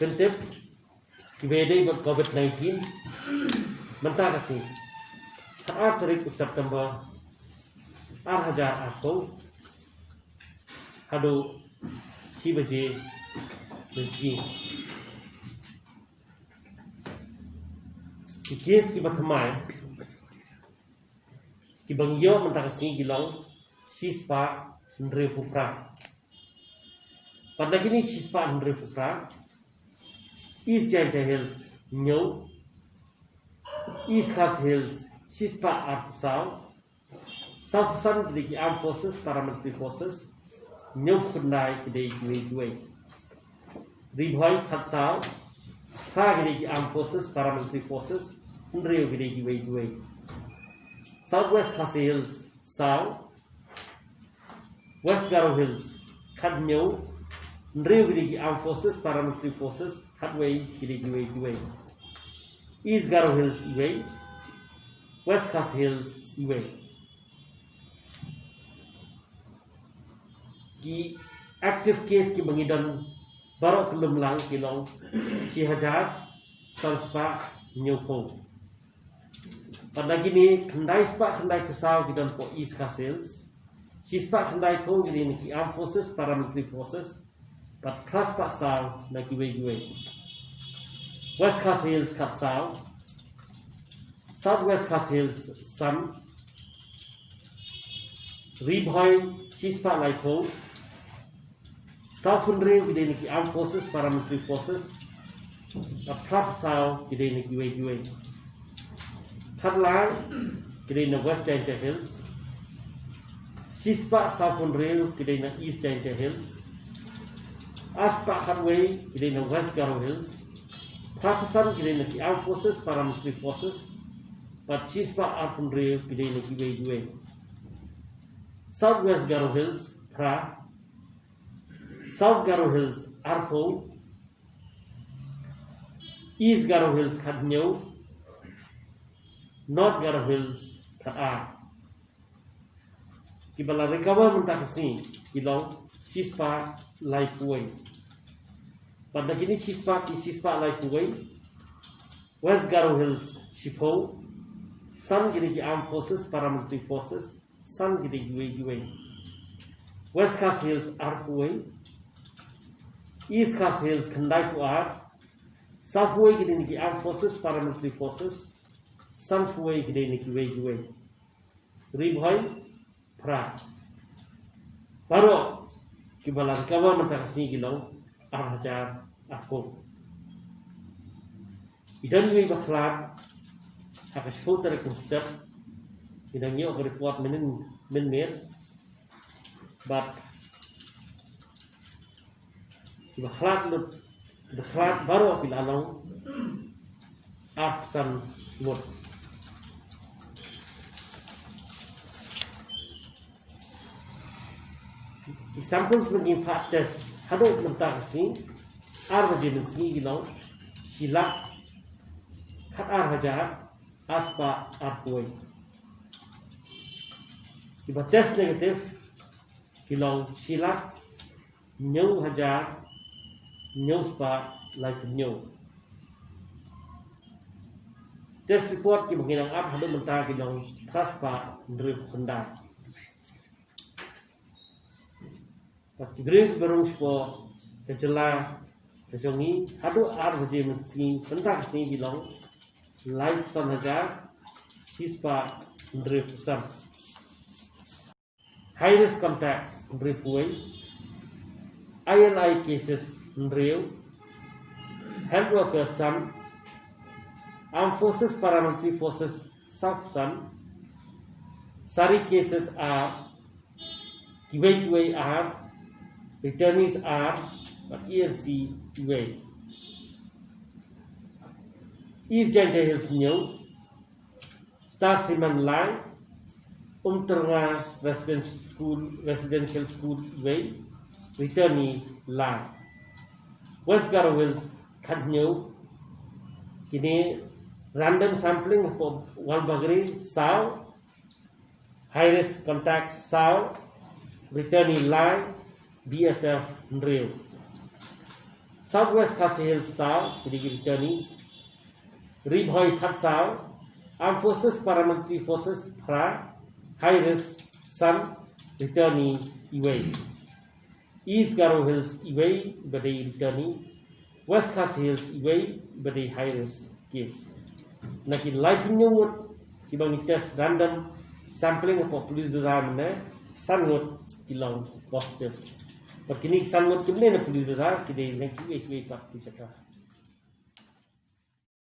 Pentep Kibede buat COVID-19 Mentah kasih Saat tarik September Hajar aku Hadu Cibaje Benci Ikis kibat hamai Kibang yo mentah kasih gilang Sispa Ndre Fufra pada kini Sispa Ndre Fufra East Giant Hills Nyo East Khas Hills Sispa Arpusau South Sun Kedai Armed Forces Paramilitary Forces Nyo Kundai Kedai Due Ribhoi Khatsau Kha Kedai Armed Forces Paramilitary Forces Ndreo Kedai Due Southwest Khas Hills South West Garo Hills Khad Nyo Ndreo Kedai Armed Forces Paramilitary Forces Khadway Kedai Due East Garo Hills Iway West Khas Hills Iway Ki active case ki bangidan barok lumlang kilong si hajar sanspa nyofo pada gini kendai spa kendai kusau kidan po East Khas Hills si spa kendai po gini ki armed forces paramilitary forces but plus pa sao na giwe West Khas Hills Katsau Southwest Khas Hills Sun Ribhoi Chispa Laiko South Hundred Gideni ki Armed Forces Paramilitary Forces Atrap Sao Gideni ki Wei Katlang Gideni West Giant Hills Chispa South Hundred Gideni East Giant Hills Aspa Katway Gideni West Garo Hills Pakusan Gideni ki Armed Forces Paramilitary Forces but Chispa Arfundre Gideni ki Wei Southwest Garo Hills Pra South Garo Hills Arfo East Garo Hills Kadnyo North Garo Hills Kata Kibala recover mentakasi Kilong Chispa Lifeway pada kini Chispa Lifeway West Garo Hills Shippo Sun Gidei Armed Forces Paramilitary Forces Sun Gidei Yue West Khas Hills Arfway East Khas Hills Kandai Puar Southway Gidei Armed Forces Paramilitary Forces Sunway Gidei Yue Ribhoi Pra Baru Kibalan kawan mentakasi gilong Hajar aku idan yui baklat akas filter step idan yo report min but baklat baru apil along afsan mut samples begin test hado mentakasi arba jenis ni gilang hilak kat hajar aspa arpoi iba test negatif gilang hilak nyau hajar nyau spa life nyau test report ki menginang ap hado mentak gilang aspa drip hendak Green berung spo kejela kejongi hadu arbaje meski pentak sini bilang live sanaja sispa ndre pusam high risk contacts ndre puai INI cases ndre health workers sun armed forces paramilitary forces south sun sari cases are giveaway are returnees are but ENC way. East Giant Hills New Star Siman Line Umterna Residential School Way Returnee Line West Garo Hills Kadnyo kini random sampling of Walbagri South high risk contacts South Returnee Line BSF Ndreo Southwest Khasi Hills South, the returnees, Ribhoi Khat South, Armed Forces, Paramilitary Forces, Pra, High Risk, Sun, returnee, Iway. East Garo Hills, Iway, but they returnee. West Khasi Hills, Iway, but they high risk case. Naki life in your wood, Kibang test random sampling of police design, Sunwood, Kilong, positive. But Kinik Sunwood to name a police design, today, make you wait,